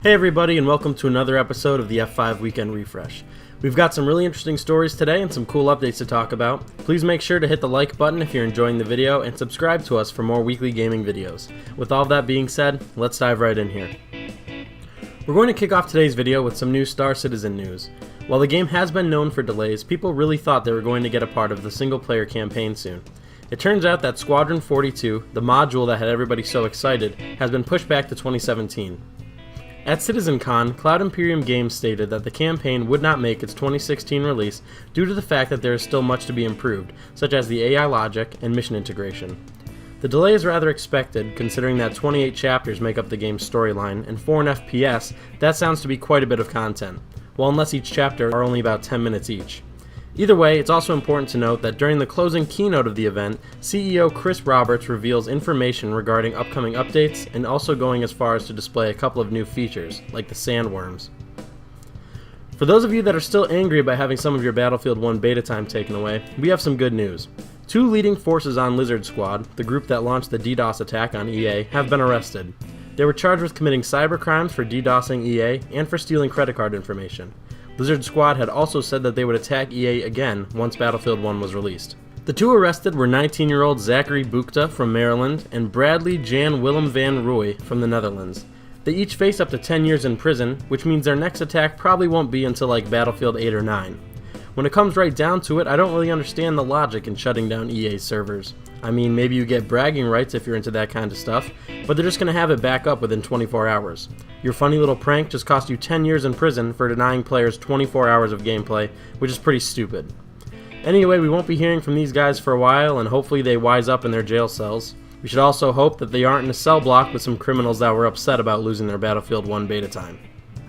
Hey everybody, and welcome to another episode of the F5 Weekend Refresh. We've got some really interesting stories today and some cool updates to talk about. Please make sure to hit the like button if you're enjoying the video and subscribe to us for more weekly gaming videos. With all that being said, let's dive right in here. We're going to kick off today's video with some new Star Citizen news. While the game has been known for delays, people really thought they were going to get a part of the single-player campaign soon. It turns out that Squadron 42, the module that had everybody so excited, has been pushed back to 2017. At CitizenCon, Cloud Imperium Games stated that the campaign would not make its 2016 release due to the fact that there is still much to be improved, such as the AI logic and mission integration. The delay is rather expected, considering that 28 chapters make up the game's storyline, and for an FPS, that sounds to be quite a bit of content, while unless each chapter are only about 10 minutes each. Either way, it's also important to note that during the closing keynote of the event, CEO Chris Roberts reveals information regarding upcoming updates and also going as far as to display a couple of new features, like the sandworms. For those of you that are still angry about having some of your Battlefield 1 beta time taken away, we have some good news. Two leading forces on Lizard Squad, the group that launched the DDoS attack on EA, have been arrested. They were charged with committing cybercrimes for DDoSing EA and for stealing credit card information. Lizard Squad had also said that they would attack EA again once Battlefield 1 was released. The two arrested were 19-year-old Zachary Boukta from Maryland and Bradley Jan Willem van Rooij from the Netherlands. They each face up to 10 years in prison, which means their next attack probably won't be until like Battlefield 8 or 9. When it comes right down to it, I don't really understand the logic in shutting down EA's servers. I mean, maybe you get bragging rights if you're into that kind of stuff, but they're just going to have it back up within 24 hours. Your funny little prank just cost you 10 years in prison for denying players 24 hours of gameplay, which is pretty stupid. Anyway, we won't be hearing from these guys for a while, and hopefully they wise up in their jail cells. We should also hope that they aren't in a cell block with some criminals that were upset about losing their Battlefield 1 beta time.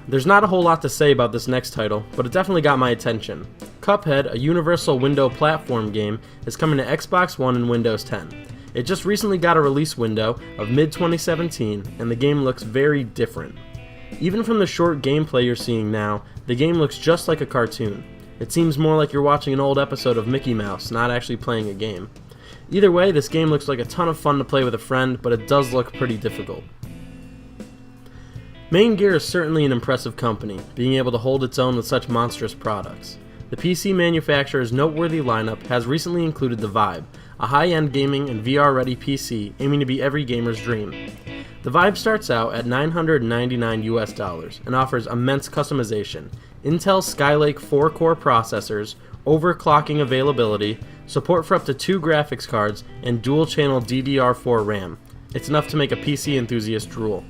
There's not a whole lot to say about this next title, but it definitely got my attention. Cuphead, a universal window platform game, is coming to Xbox One and Windows 10. It just recently got a release window of mid-2017, and the game looks very different. Even from the short gameplay you're seeing now, the game looks just like a cartoon. It seems more like you're watching an old episode of Mickey Mouse, not actually playing a game. Either way, this game looks like a ton of fun to play with a friend, but it does look pretty difficult. Maingear is certainly an impressive company, being able to hold its own with such monstrous products. The PC manufacturer's noteworthy lineup has recently included the VYBE, a high-end gaming and VR-ready PC aiming to be every gamer's dream. The VYBE starts out at $999 and offers immense customization, Intel Skylake 4-core processors, overclocking availability, support for up to 2 graphics cards, and dual-channel DDR4 RAM. It's enough to make a PC enthusiast drool.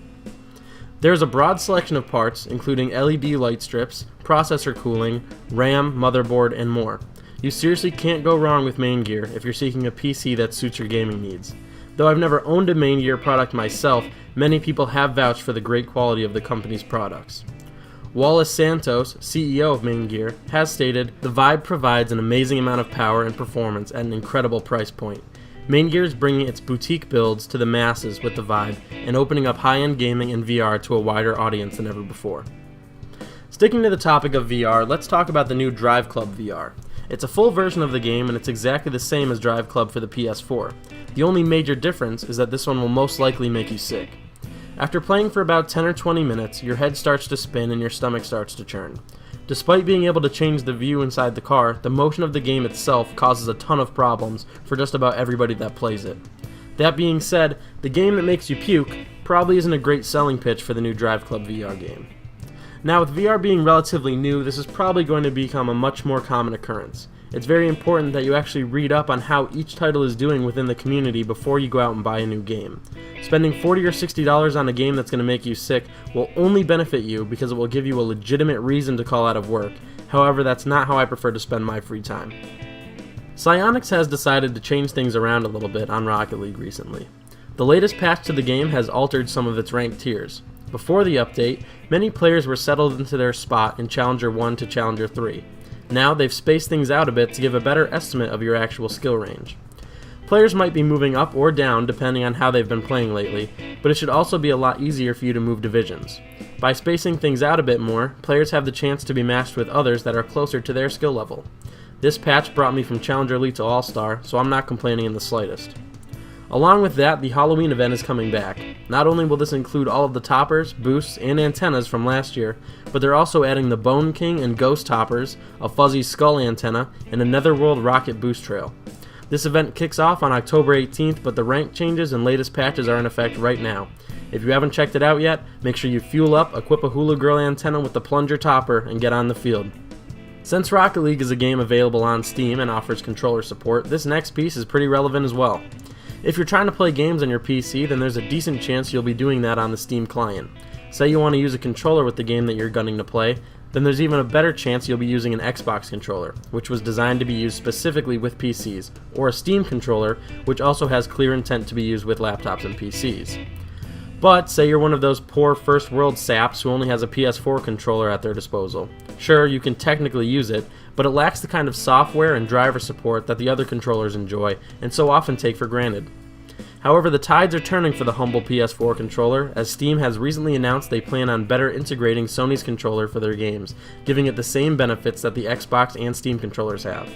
There is a broad selection of parts, including LED light strips, processor cooling, RAM, motherboard, and more. You seriously can't go wrong with Maingear if you're seeking a PC that suits your gaming needs. Though I've never owned a Maingear product myself, many people have vouched for the great quality of the company's products. Wallace Santos, CEO of Maingear, has stated, "The VYBE provides an amazing amount of power and performance at an incredible price point. Maingear is bringing its boutique builds to the masses with the VYBE and opening up high-end gaming and VR to a wider audience than ever before." Sticking to the topic of VR, let's talk about the new DriveClub VR. It's a full version of the game and it's exactly the same as DriveClub for the PS4. The only major difference is that this one will most likely make you sick. After playing for about 10 or 20 minutes, your head starts to spin and your stomach starts to churn. Despite being able to change the view inside the car, the motion of the game itself causes a ton of problems for just about everybody that plays it. That being said, the game that makes you puke probably isn't a great selling pitch for the new DriveClub VR game. Now, with VR being relatively new, this is probably going to become a much more common occurrence. It's very important that you actually read up on how each title is doing within the community before you go out and buy a new game. Spending $40 or $60 on a game that's going to make you sick will only benefit you because it will give you a legitimate reason to call out of work. However, that's not how I prefer to spend my free time. Psyonix has decided to change things around a little bit on Rocket League recently. The latest patch to the game has altered some of its ranked tiers. Before the update, many players were settled into their spot in Challenger 1 to Challenger 3. Now they've spaced things out a bit to give a better estimate of your actual skill range. Players might be moving up or down depending on how they've been playing lately, but it should also be a lot easier for you to move divisions. By spacing things out a bit more, players have the chance to be matched with others that are closer to their skill level. This patch brought me from Challenger Elite to All-Star, so I'm not complaining in the slightest. Along with that, the Halloween event is coming back. Not only will this include all of the toppers, boosts, and antennas from last year, but they're also adding the Bone King and Ghost toppers, a fuzzy skull antenna, and a Netherworld rocket boost trail. This event kicks off on October 18th, but the rank changes and latest patches are in effect right now. If you haven't checked it out yet, make sure you fuel up, equip a Hula Girl antenna with the plunger topper, and get on the field. Since Rocket League is a game available on Steam and offers controller support, this next piece is pretty relevant as well. If you're trying to play games on your PC, then there's a decent chance you'll be doing that on the Steam client. Say you want to use a controller with the game that you're gunning to play, then there's even a better chance you'll be using an Xbox controller, which was designed to be used specifically with PCs, or a Steam controller, which also has clear intent to be used with laptops and PCs. But say you're one of those poor first world saps who only has a PS4 controller at their disposal. Sure, you can technically use it, but it lacks the kind of software and driver support that the other controllers enjoy and so often take for granted. However, the tides are turning for the humble PS4 controller, as Steam has recently announced they plan on better integrating Sony's controller for their games, giving it the same benefits that the Xbox and Steam controllers have.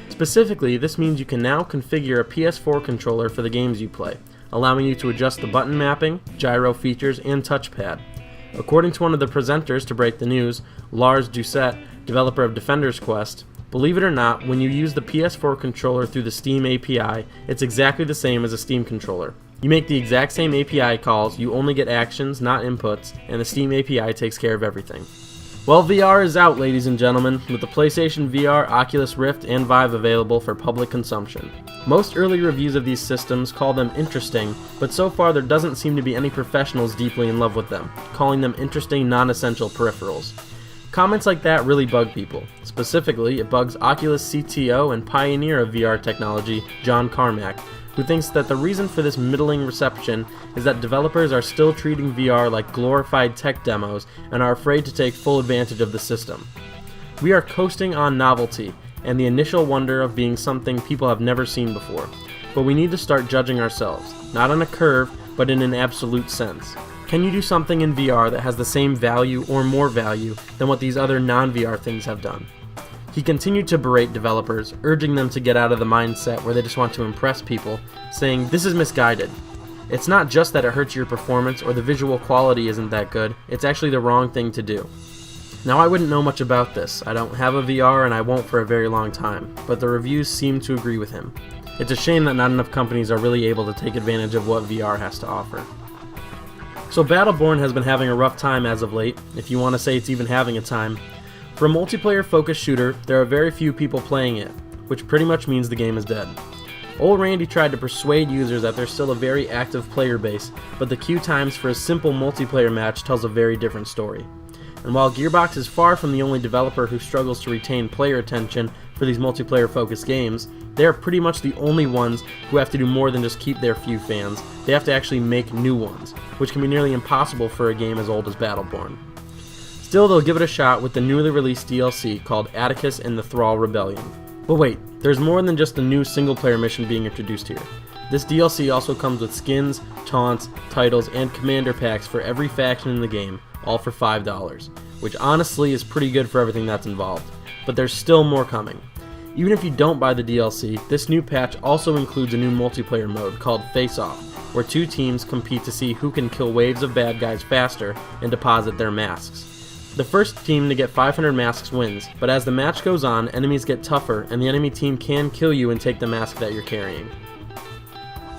Specifically, this means you can now configure a PS4 controller for the games you play, allowing you to adjust the button mapping, gyro features, and touchpad. According to one of the presenters to break the news, Lars Doucette, developer of Defender's Quest, believe it or not, when you use the PS4 controller through the Steam API, it's exactly the same as a Steam controller. You make the exact same API calls, you only get actions, not inputs, and the Steam API takes care of everything. Well, VR is out, ladies and gentlemen, with the PlayStation VR, Oculus Rift, and Vive available for public consumption. Most early reviews of these systems call them interesting, but so far there doesn't seem to be any professionals deeply in love with them, calling them interesting, non-essential peripherals. Comments like that really bug people. Specifically, it bugs Oculus CTO and pioneer of VR technology, John Carmack, who thinks that the reason for this middling reception is that developers are still treating VR like glorified tech demos and are afraid to take full advantage of the system. We are coasting on novelty and the initial wonder of being something people have never seen before, but we need to start judging ourselves, not on a curve, but in an absolute sense. Can you do something in VR that has the same value or more value than what these other non-VR things have done? He continued to berate developers, urging them to get out of the mindset where they just want to impress people, saying, "This is misguided. It's not just that it hurts your performance or the visual quality isn't that good, it's actually the wrong thing to do." Now, I wouldn't know much about this. I don't have a VR and I won't for a very long time, but the reviews seem to agree with him. It's a shame that not enough companies are really able to take advantage of what VR has to offer. So Battleborn has been having a rough time as of late, if you want to say it's even having a time. For a multiplayer-focused shooter, there are very few people playing it, which pretty much means the game is dead. Old Randy tried to persuade users that there's still a very active player base, but the queue times for a simple multiplayer match tells a very different story. And while Gearbox is far from the only developer who struggles to retain player attention for these multiplayer-focused games, they are pretty much the only ones who have to do more than just keep their few fans. They have to actually make new ones, which can be nearly impossible for a game as old as Battleborn. Still, they'll give it a shot with the newly released DLC called Atticus and the Thrall Rebellion. But wait, there's more than just a new single-player mission being introduced here. This DLC also comes with skins, taunts, titles, and commander packs for every faction in the game, all for $5, which honestly is pretty good for everything that's involved. But there's still more coming. Even if you don't buy the DLC, this new patch also includes a new multiplayer mode called Face Off, where two teams compete to see who can kill waves of bad guys faster and deposit their masks. The first team to get 500 masks wins, but as the match goes on, enemies get tougher and the enemy team can kill you and take the mask that you're carrying.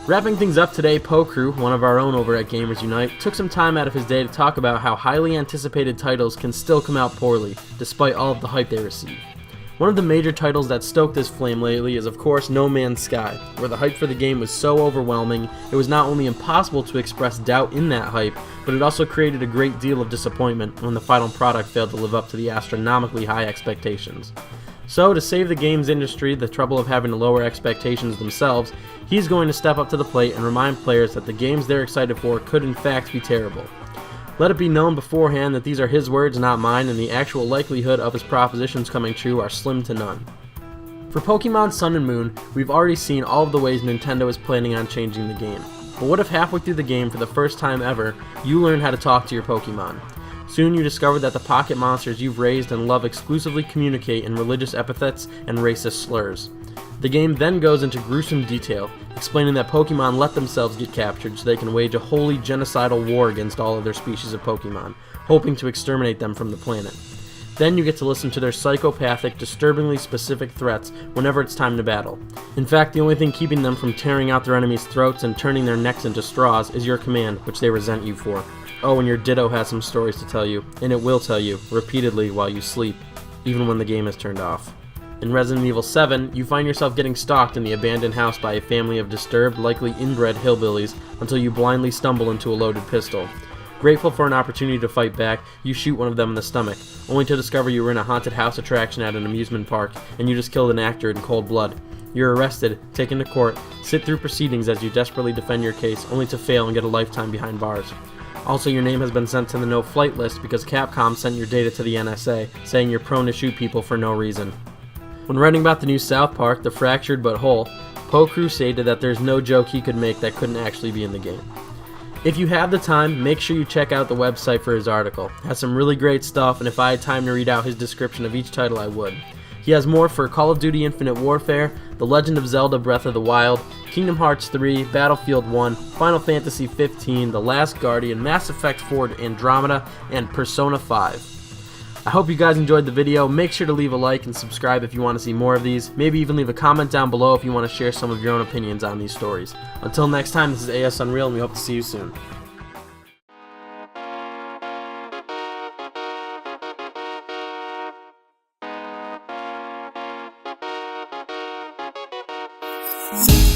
Wrapping things up today, Pokru, one of our own over at Gamers Unite, took some time out of his day to talk about how highly anticipated titles can still come out poorly, despite all of the hype they receive. One of the major titles that stoked this flame lately is of course No Man's Sky, where the hype for the game was so overwhelming, it was not only impossible to express doubt in that hype, but it also created a great deal of disappointment when the final product failed to live up to the astronomically high expectations. So, to save the games industry the trouble of having to lower expectations themselves, he's going to step up to the plate and remind players that the games they're excited for could in fact be terrible. Let it be known beforehand that these are his words, not mine, and the actual likelihood of his propositions coming true are slim to none. For Pokemon Sun and Moon, we've already seen all of the ways Nintendo is planning on changing the game. But what if halfway through the game, for the first time ever, you learn how to talk to your Pokemon? Soon you discover that the pocket monsters you've raised and love exclusively communicate in religious epithets and racist slurs. The game then goes into gruesome detail, explaining that Pokemon let themselves get captured so they can wage a wholly genocidal war against all other species of Pokemon, hoping to exterminate them from the planet. Then you get to listen to their psychopathic, disturbingly specific threats whenever it's time to battle. In fact, the only thing keeping them from tearing out their enemies' throats and turning their necks into straws is your command, which they resent you for. Oh, and your Ditto has some stories to tell you, and it will tell you, repeatedly while you sleep, even when the game is turned off. In Resident Evil 7, you find yourself getting stalked in the abandoned house by a family of disturbed, likely inbred hillbillies until you blindly stumble into a loaded pistol. Grateful for an opportunity to fight back, you shoot one of them in the stomach, only to discover you were in a haunted house attraction at an amusement park, and you just killed an actor in cold blood. You're arrested, taken to court, sit through proceedings as you desperately defend your case, only to fail and get a lifetime behind bars. Also, your name has been sent to the no-flight list because Capcom sent your data to the NSA, saying you're prone to shoot people for no reason. When writing about the new South Park, The Fractured But Whole, Poe stated that there's no joke he could make that couldn't actually be in the game. If you have the time, make sure you check out the website for his article. It has some really great stuff, and if I had time to read out his description of each title, I would. He has more for Call of Duty Infinite Warfare, The Legend of Zelda Breath of the Wild, Kingdom Hearts 3, Battlefield 1, Final Fantasy 15, The Last Guardian, Mass Effect 4 Andromeda, and Persona 5. I hope you guys enjoyed the video. Make sure to leave a like and subscribe if you want to see more of these. Maybe even leave a comment down below if you want to share some of your own opinions on these stories. Until next time, this is AS Unreal, and we hope to see you soon. See